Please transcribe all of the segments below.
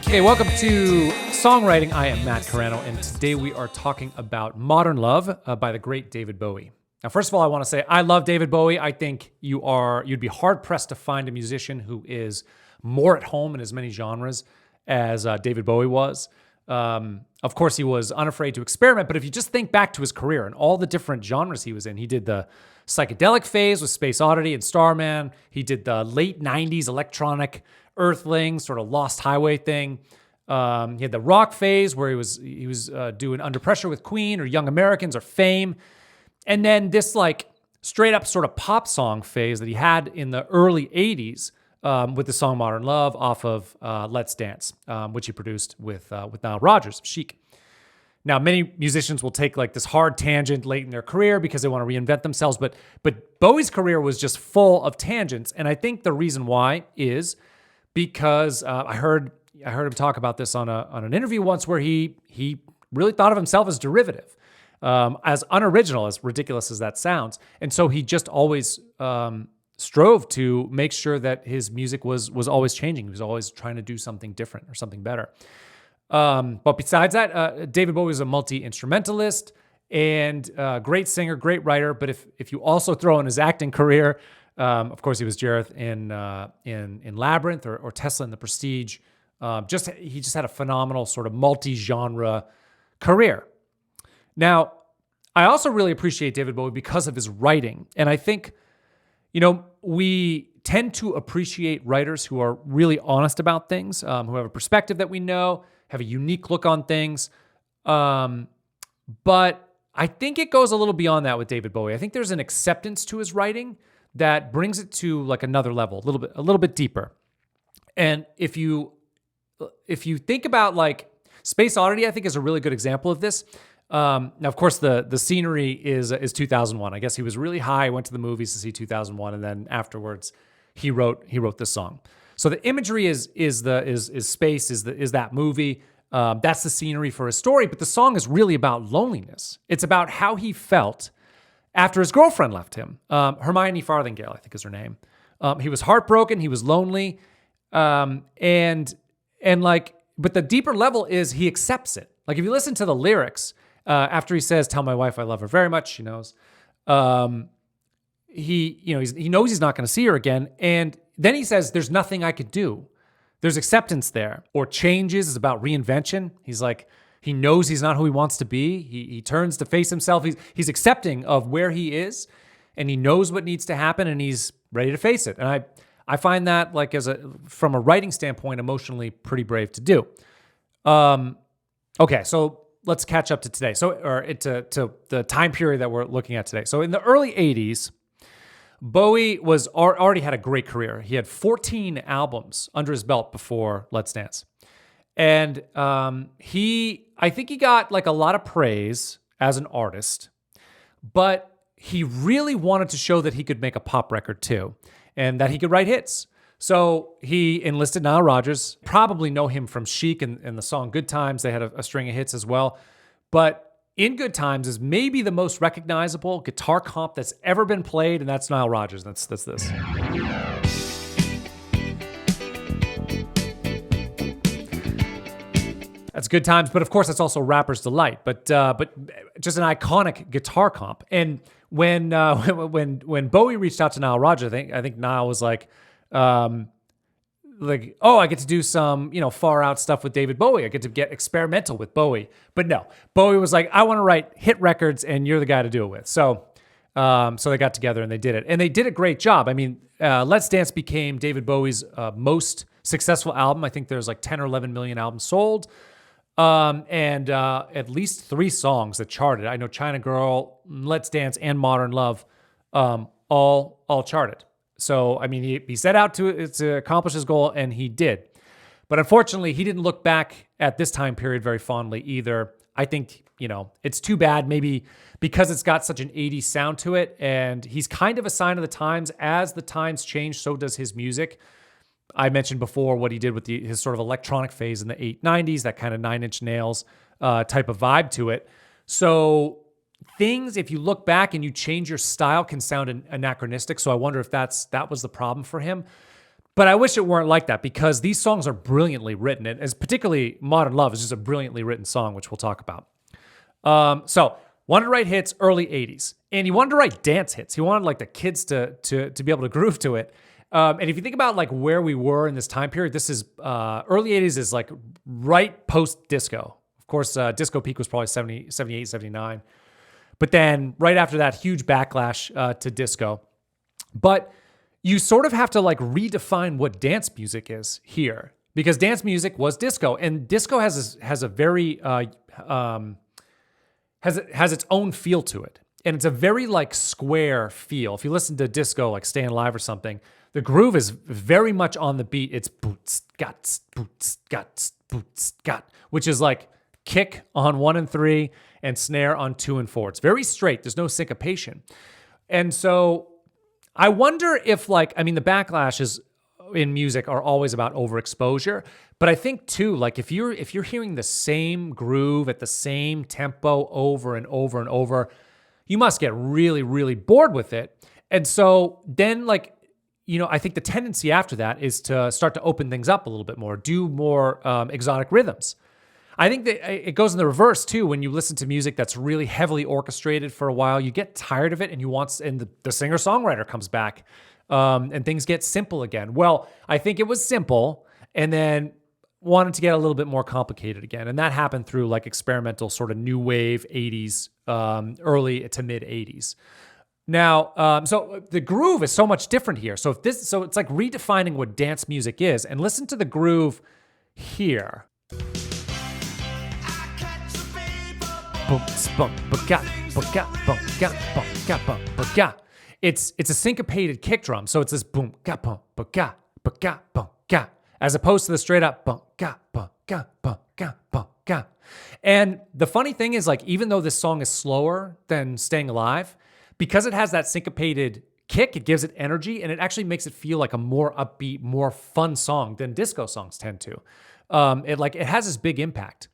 Hey, welcome to Songwriting. I am Matt Carano, and today we are talking about Modern Love by the great David Bowie. Now, first of all, I want to say I love David Bowie. I think you'd be hard-pressed to find a musician who is more at home in as many genres as David Bowie was. Of course, he was unafraid to experiment, but if you just think back to his career and all the different genres he was in, he did the psychedelic phase with Space Oddity and Starman. He did the late 90s electronic Earthling, sort of Lost Highway thing. He had the rock phase where he was doing Under Pressure with Queen or Young Americans or Fame. And then this like straight up sort of pop song phase that he had in the early 80s with the song Modern Love off of Let's Dance, which he produced with Nile Rodgers, Chic. Now, many musicians will take like this hard tangent late in their career because they want to reinvent themselves, but Bowie's career was just full of tangents. And I think the reason why is because I heard him talk about this on an interview once where he really thought of himself as derivative, as unoriginal, as ridiculous as that sounds. And so he just always strove to make sure that his music was always changing. He was always trying to do something different or something better. But besides that, David Bowie was a multi-instrumentalist and great singer, great writer. But if you also throw in his acting career, of course, he was Jareth in Labyrinth or Tesla in The Prestige. He just had a phenomenal sort of multi-genre career. Now, I also really appreciate David Bowie because of his writing. And I think, we tend to appreciate writers who are really honest about things, who have a perspective that we know, have a unique look on things. But I think it goes a little beyond that with David Bowie. I think there's an acceptance to his writing that brings it to like another level, a little bit deeper. And if you think about like Space Oddity, I think is a really good example of this. Now, of course, the scenery is 2001. I guess he was really high, went to the movies to see 2001, and then afterwards he wrote this song. So the imagery is space, is that movie. That's the scenery for his story, but the song is really about loneliness. It's about how he felt after his girlfriend left him. Hermione Farthingale, I think is her name. He was heartbroken. He was lonely. But the deeper level is he accepts it. Like if you listen to the lyrics, after he says, "Tell my wife I love her very much," she knows. He knows he's not going to see her again. And then he says, "There's nothing I could do." There's acceptance there. Or Changes is about reinvention. He's like, he knows he's not who he wants to be. He turns to face himself. He's accepting of where he is, and he knows what needs to happen, and he's ready to face it. And I find that like from a writing standpoint, emotionally pretty brave to do. Okay, so let's catch up to today. To the time period that we're looking at today. So in the early 80s, Bowie already had a great career. He had 14 albums under his belt before Let's Dance. And I think he got like a lot of praise as an artist, but he really wanted to show that he could make a pop record too, and that he could write hits. So he enlisted Nile Rodgers. Probably know him from Chic and the song Good Times. They had a string of hits as well. But in Good Times is maybe the most recognizable guitar comp that's ever been played, and that's Nile Rodgers. That's this. That's Good Times, but of course that's also Rapper's Delight. But just an iconic guitar comp. And when Bowie reached out to Nile Rodgers, I think Nile was like, oh, I get to do some far out stuff with David Bowie. I get to get experimental with Bowie. But no, Bowie was like, I want to write hit records, and you're the guy to do it with. So they got together and they did it, and they did a great job. I mean, Let's Dance became David Bowie's most successful album. I think there's like 10 or 11 million albums sold. And at least 3 songs that charted. I know China Girl, Let's Dance, and Modern Love all charted. So, I mean, he set out to accomplish his goal, and he did. But unfortunately, he didn't look back at this time period very fondly either. I think, it's too bad maybe because it's got such an 80s sound to it, and he's kind of a sign of the times. As the times change, so does his music. I mentioned before what he did with his sort of electronic phase in the 90s, that kind of Nine Inch Nails type of vibe to it. So things, if you look back and you change your style, can sound anachronistic. So I wonder if that was the problem for him. But I wish it weren't like that because these songs are brilliantly written. And as particularly Modern Love is just a brilliantly written song, which we'll talk about. So wanted to write hits early 80s. And he wanted to write dance hits. He wanted like the kids to be able to groove to it. And if you think about like where we were in this time period, this is early 80s is like right post-disco. Of course, disco peak was probably 78, 79. But then right after that, huge backlash to disco. But you sort of have to like redefine what dance music is here because dance music was disco, and disco has a very has its own feel to it, and it's a very like square feel. If you listen to disco, like Staying Alive or something, the groove is very much on the beat. It's boots, guts, got, which is like kick on 1 and 3 and snare on 2 and 4. It's very straight. There's no syncopation, and so. I wonder if the backlashes in music are always about overexposure, but I think too, like if you're hearing the same groove at the same tempo over and over and over, you must get really, really bored with it. And so then I think the tendency after that is to start to open things up a little bit more, do more exotic rhythms. I think that it goes in the reverse too. When you listen to music that's really heavily orchestrated for a while, you get tired of it, and the singer-songwriter comes back, and things get simple again. Well, I think it was simple, and then wanted to get a little bit more complicated again, and that happened through like experimental sort of new wave 80s, early to mid 80s. Now, so the groove is so much different here. So it's like redefining what dance music is, and listen to the groove here. It's a syncopated kick drum, so it's this boom ga bum ba ga ba ga bum ga, as opposed to the straight up bum ga bum ga bum ga bum ga. And the funny thing is, like, even though this song is slower than Staying Alive, because it has that syncopated kick, it gives it energy, and it actually makes it feel like a more upbeat, more fun song than disco songs tend to. It has this big impact.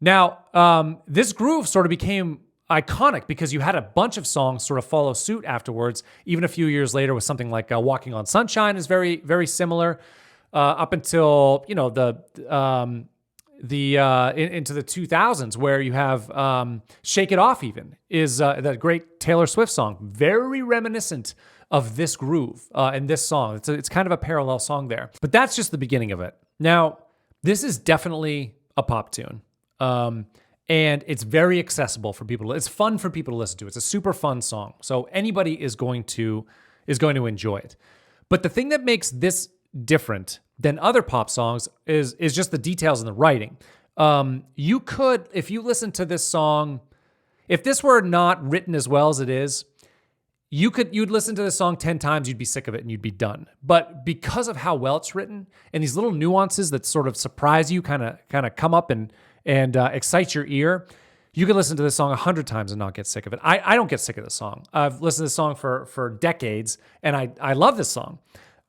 Now, this groove sort of became iconic because you had a bunch of songs sort of follow suit afterwards. Even a few years later with something like Walking on Sunshine is very, very similar, up until, into the 2000s, where you have Shake It Off even is that great Taylor Swift song, very reminiscent of this groove and this song. It's kind of a parallel song there. But that's just the beginning of it. Now, this is definitely a pop tune. And it's very accessible for people. It's fun for people to listen to. It's a super fun song. So anybody is going to enjoy it. But the thing that makes this different than other pop songs is just the details in the writing. You could, if you listen to this song, if this were not written as well as it is, you'd listen to this song 10 times, you'd be sick of it and you'd be done. But because of how well it's written and these little nuances that sort of surprise you, kind of come up and excite your ear, you can listen to this song 100 times and not get sick of it. I don't get sick of this song. I've listened to this song for decades, and I love this song,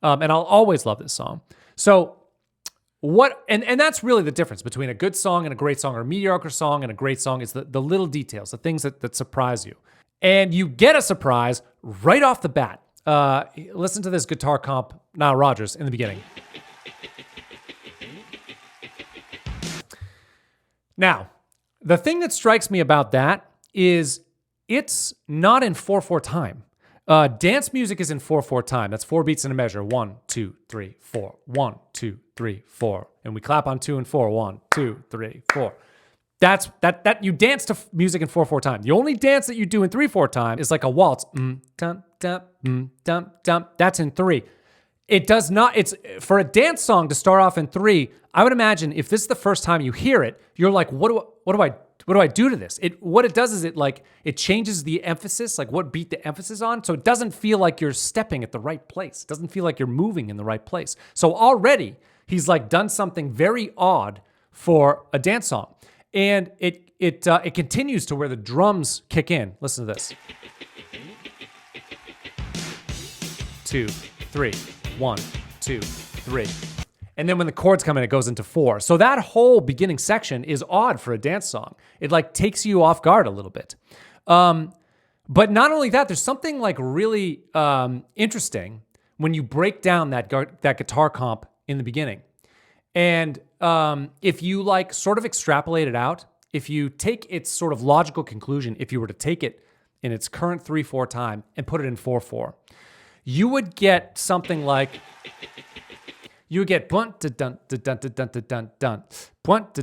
and I'll always love this song. So and that's really the difference between a good song and a great song, or a mediocre song and a great song, is the little details, the things that surprise you. And you get a surprise right off the bat. Listen to this guitar comp, Nile Rodgers, in the beginning. Now, the thing that strikes me about that is it's not in 4/4 time. Dance music is in 4/4 time. That's 4 beats in a measure. 1, 2, 3, 4. 1, 2, 3, 4. And we clap on 2 and 4. 1, 2, 3, 4. That you dance to music in 4/4 time. The only dance that you do in 3/4 time is like a waltz. Dum, dum, dum, dum. That's in 3. It does not, it's for a dance song to start off in 3. I would imagine if this is the first time you hear it, you're like, what do I do to this? What it does is it changes the emphasis, like what beat the emphasis on. So it doesn't feel like you're stepping at the right place. It doesn't feel like you're moving in the right place. So already he's like done something very odd for a dance song. And it continues to where the drums kick in. Listen to this. 2, 3. 1, 2, 3. And then when the chords come in, it goes into 4. So that whole beginning section is odd for a dance song. It like takes you off guard a little bit. But not only that, there's something like really interesting when you break down that guitar comp in the beginning. And if you like sort of extrapolate it out, if you take its sort of logical conclusion, if you were to take it in its current 3/4 time and put it in 4/4, you would get something like, you would get dun dun dun dun dun dun dun dun dun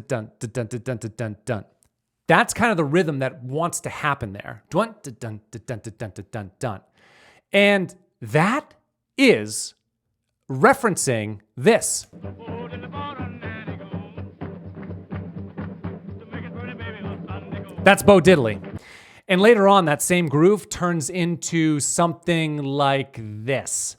dun dun dun dun dun dun. That's kind of the rhythm that wants to happen there. Dun dun dun dun dun dun dun dun. And that is referencing this. That's Bo Diddley. And later on, that same groove turns into something like this.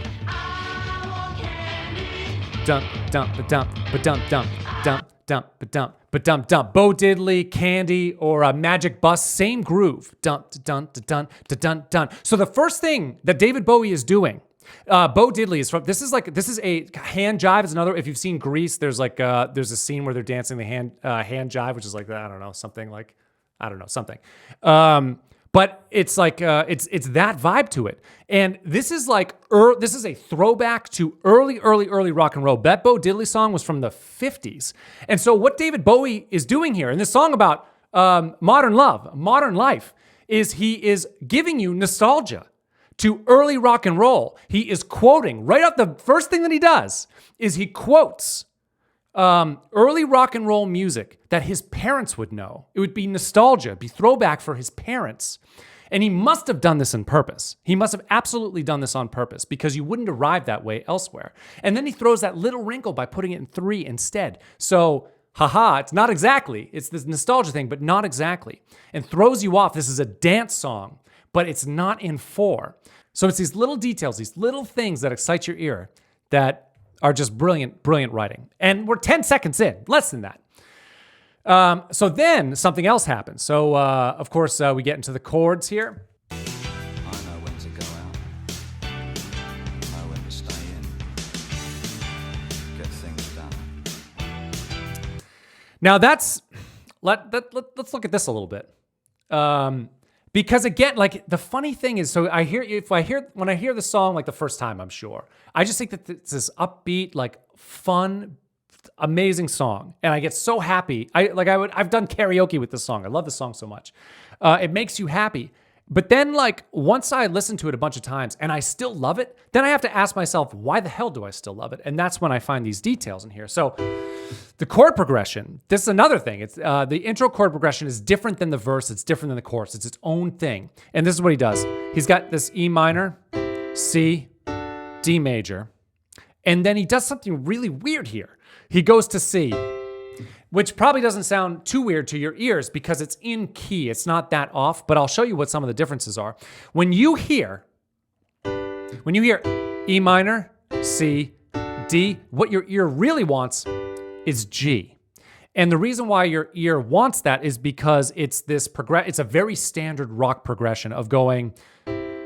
Dump, dump, ba-dump, ba-dump, dump, dump, dump, ba-dump, ba-dump, dump. Bo Diddley, Candy, or a Magic Bus, same groove. Dump, da-dun, da-dun, da-dun, dun. So the first thing that David Bowie is doing, Bo Diddley is from, this is a hand jive. Is another, if you've seen Grease, there's a scene where they're dancing the hand jive, which is like, I don't know, something. But it's like, it's that vibe to it. And this is like, this is a throwback to early rock and roll. That Bo Diddley song was from the 50s. And so what David Bowie is doing here in this song about modern love, modern life, is he is giving you nostalgia to early rock and roll. He is quoting, right up the first thing that he does is he quotes early rock and roll music that his parents would know. It would be nostalgia, be throwback for his parents. And he must have done this on purpose. He must have absolutely done this on purpose because you wouldn't arrive that way elsewhere. And then he throws that little wrinkle by putting it in 3 instead. So, it's not exactly. It's this nostalgia thing, but not exactly. And throws you off. This is a dance song, but it's not in 4. So it's these little details, these little things that excite your ear that are just brilliant writing. And we're 10 seconds in, less than that. So then something else happens. So, of course, we get into the chords here. I know when to go out. I know when to stay in. Get things done. Now let's look at this a little bit. Because again, like the funny thing is, so when I hear the song like the first time, I'm sure, I just think that it's this upbeat, like fun, amazing song, and I get so happy. I've done karaoke with this song. I love this song so much. It makes you happy. But then, like, once I listen to it a bunch of times and I still love it, then I have to ask myself, why the hell do I still love it? And that's when I find these details in here. So the chord progression, this is another thing. It's the intro chord progression is different than the verse. It's different than the chorus. It's its own thing. And this is what he does. He's got this E minor, C, D major, and then he does something really weird here. He goes to C, which probably doesn't sound too weird to your ears because it's in key. It's not that off, but I'll show you what some of the differences are. When you hear E minor, C, D, what your ear really wants is G. And the reason why your ear wants that is because it's it's a very standard rock progression of going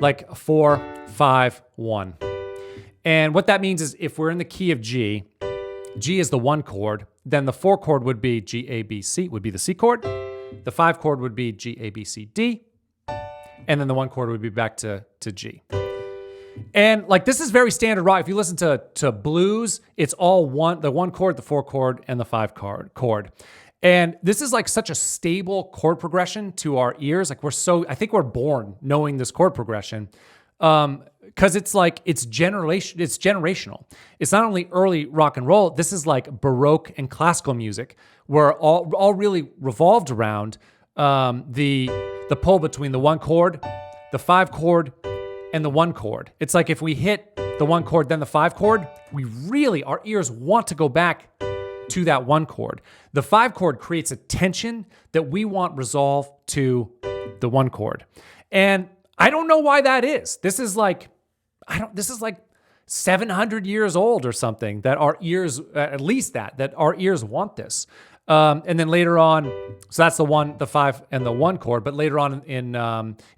like 4, 5, 1. And what that means is if we're in the key of G, G is the 1 chord, then the 4 chord would be G, A, B, C, would be the C chord. The 5 chord would be G, A, B, C, D. And then the 1 chord would be back to G. And like this is very standard rock. If you listen to blues, it's all the 1 chord, the 4 chord, and the 5 chord. And this is like such a stable chord progression to our ears. Like I think we're born knowing this chord progression. Because it's generational. It's not only early rock and roll. This is like Baroque and classical music, where all really revolved around the pull between the 1 chord, the 5 chord, and the 1 chord. It's like if we hit the 1 chord, then the 5 chord, our ears want to go back to that 1 chord. The 5 chord creates a tension that we want resolved to the 1 chord, and I don't know why that is. This is like 700 years old or something that our ears, at least that our ears want this. And then later on, so that's the 1, the 5, and the 1 chord. But later on in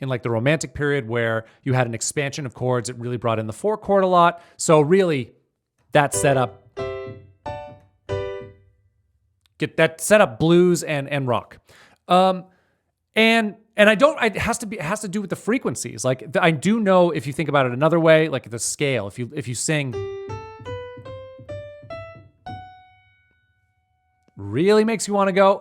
like the Romantic period where you had an expansion of chords, it really brought in the 4 chord a lot. So really, that set up blues and rock. And And it has to do with the frequencies. Like I do know, if you think about it another way, like the scale, if you sing, really makes you want to go,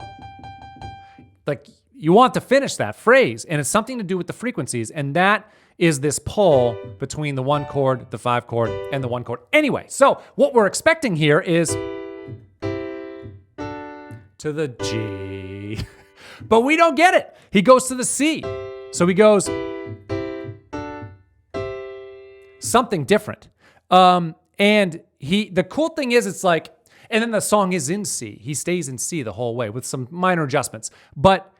like you want to finish that phrase, and it's something to do with the frequencies, and that is this pull between the 1 chord, the 5 chord, and the 1 chord. Anyway, so what we're expecting here is to the G, but we don't get it. He goes to the C. So he goes something different. And the cool thing is, it's like, and then the song is in C. He stays in C the whole way with some minor adjustments. But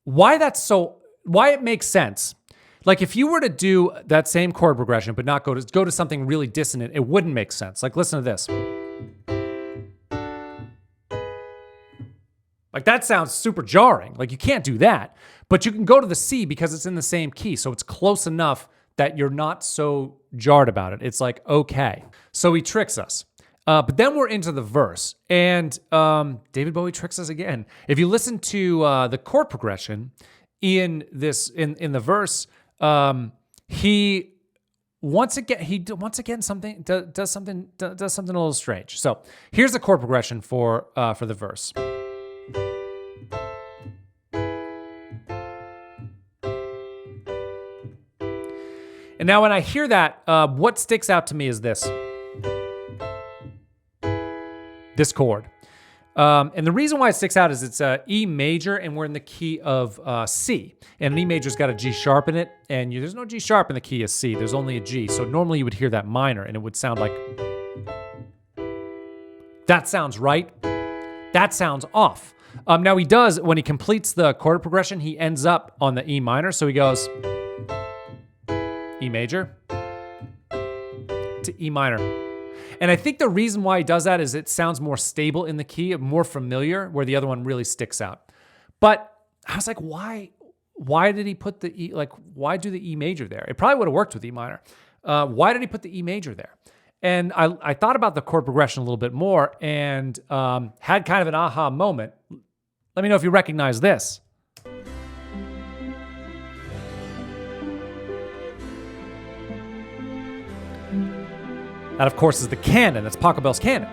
why it makes sense. Like if you were to do that same chord progression, but not go to something really dissonant, it wouldn't make sense. Like listen to this. Like that sounds super jarring. Like you can't do that. But you can go to the C because it's in the same key. So it's close enough that you're not so jarred about it. It's like, okay. So he tricks us. But then we're into the verse. And David Bowie tricks us again. If you listen to the chord progression in the verse, he does something a little strange. So here's the chord progression for the verse. And now when I hear that, what sticks out to me is this chord. And the reason why it sticks out is it's E major, and we're in the key of C. And an E major's got a G sharp in it, and there's no G sharp in the key of C. There's only a G. So normally you would hear that minor, and it would sound like, that sounds right. That sounds off. Now he does, when he completes the chord progression, he ends up on the E minor. So he goes E major to E minor. And I think the reason why he does that is it sounds more stable in the key, more familiar, where the other one really sticks out. But I was like, why did he put the E, like, why do the E major there? It probably would have worked with E minor. Why did he put the E major there? And I thought about the chord progression a little bit more and had kind of an aha moment. Let me know if you recognize this. That, of course, is the canon. That's Pachelbel's canon.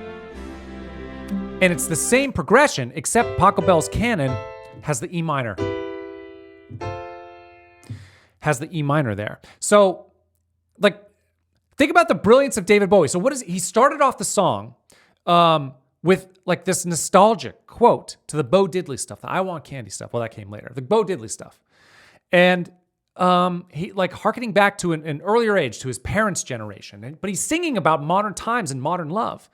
And it's the same progression, except Pachelbel's canon has the E minor. Has the E minor there. So, like, think about the brilliance of David Bowie. So he started off the song with like this nostalgic quote to the Bo Diddley stuff, the I Want Candy stuff. Well, that came later. The Bo Diddley stuff. And he like hearkening back to an earlier age, to his parents' generation, but he's singing about modern times and modern love.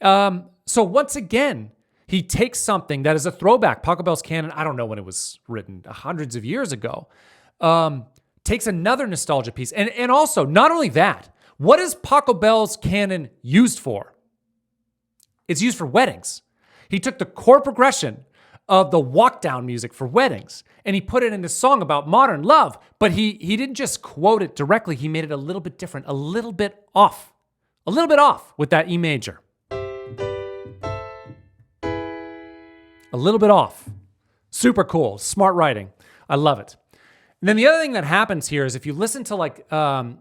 So once again, he takes something that is a throwback, Pachelbel's canon. I don't know when it was written, hundreds of years ago. Takes another nostalgia piece, and also not only that, what is Pachelbel's canon used for? It's used for weddings. He took the chord progression of the walk down music for weddings, and he put it in a song about modern love, but he didn't just quote it directly, he made it a little bit different, a little bit off with that E major. A little bit off. Super cool, smart writing. I love it. And then the other thing that happens here is if you listen to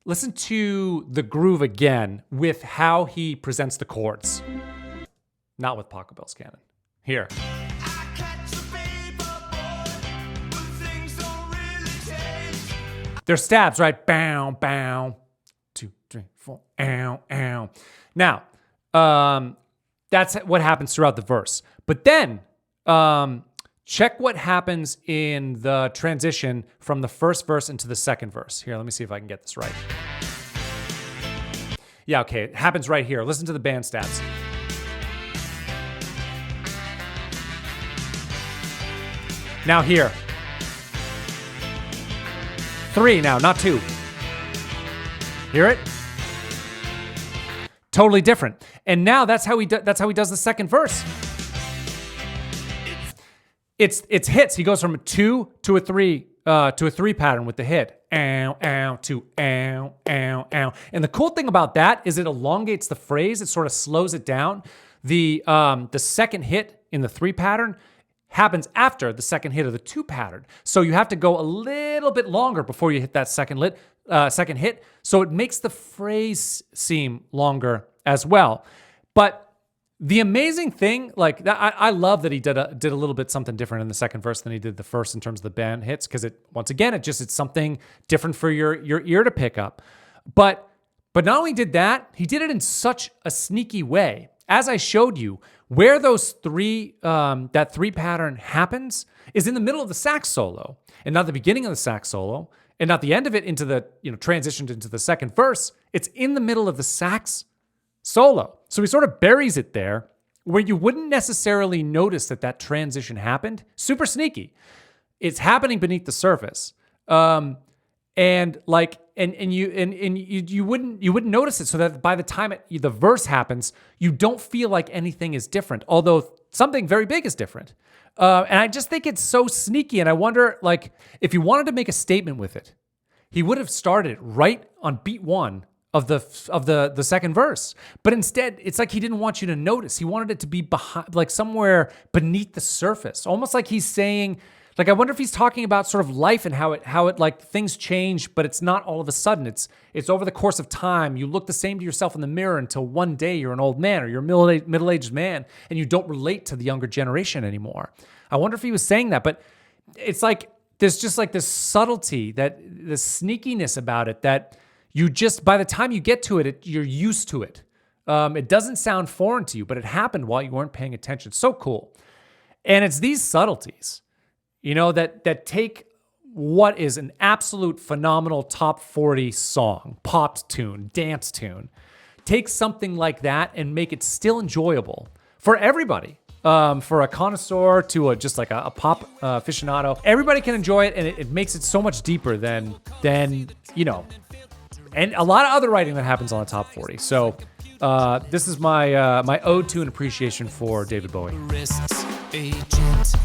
listen to the groove again with how he presents the chords. Not with Pachelbel's canon. Here. They're stabs, right? Bow, bow. 2, 3, 4. Ow, ow. Now, that's what happens throughout the verse. But then, check what happens in the transition from the first verse into the second verse. Here, let me see if I can get this right. Yeah, okay, it happens right here. Listen to the band stats. Now here. 3 now, not 2. Hear it? Totally different. And now that's how he does the second verse. It's hits. He goes from a 2 to a 3 pattern with the hit. Ow, ow, to ow, ow, ow. And the cool thing about that is it elongates the phrase. It sort of slows it down. The second hit in the 3 pattern happens after the second hit of the 2 pattern. So you have to go a little bit longer before you hit that second hit. So it makes the phrase seem longer as well. But the amazing thing, like I love that he did a little bit something different in the second verse than he did the first in terms of the band hits, because it's something different for your ear to pick up. But not only did that, he did it in such a sneaky way. As I showed you, where those that 3 pattern happens is in the middle of the sax solo, and not the beginning of the sax solo, and not the end of it into the transitioned into the second verse. It's in the middle of the sax solo. So he sort of buries it there where you wouldn't necessarily notice that transition happened. Super sneaky. It's happening beneath the surface. And you wouldn't notice it, so that by the time the verse happens, you don't feel like anything is different, although something very big is different. And I just think it's so sneaky, and I wonder, like, if he wanted to make a statement with it, he would have started right on beat 1 of the second verse. But instead, it's like he didn't want you to notice. He wanted it to be behind, like somewhere beneath the surface, almost like he's saying, like, I wonder if he's talking about sort of life and how it like things change, but it's not all of a sudden. It's over the course of time. You look the same to yourself in the mirror until one day you're an old man or you're a middle-aged man and you don't relate to the younger generation anymore. I wonder if he was saying that, but it's like there's just like this subtlety, the sneakiness about it that you just, by the time you get to it, you're used to it. It doesn't sound foreign to you, but it happened while you weren't paying attention. So cool. And it's these subtleties, that take what is an absolute phenomenal top 40 song, pop tune, dance tune, take something like that and make it still enjoyable for everybody. For a connoisseur to just like a pop aficionado, everybody can enjoy it, and it makes it so much deeper than and a lot of other writing that happens on the top 40. So this is my ode to and appreciation for David Bowie. Wrists, agent.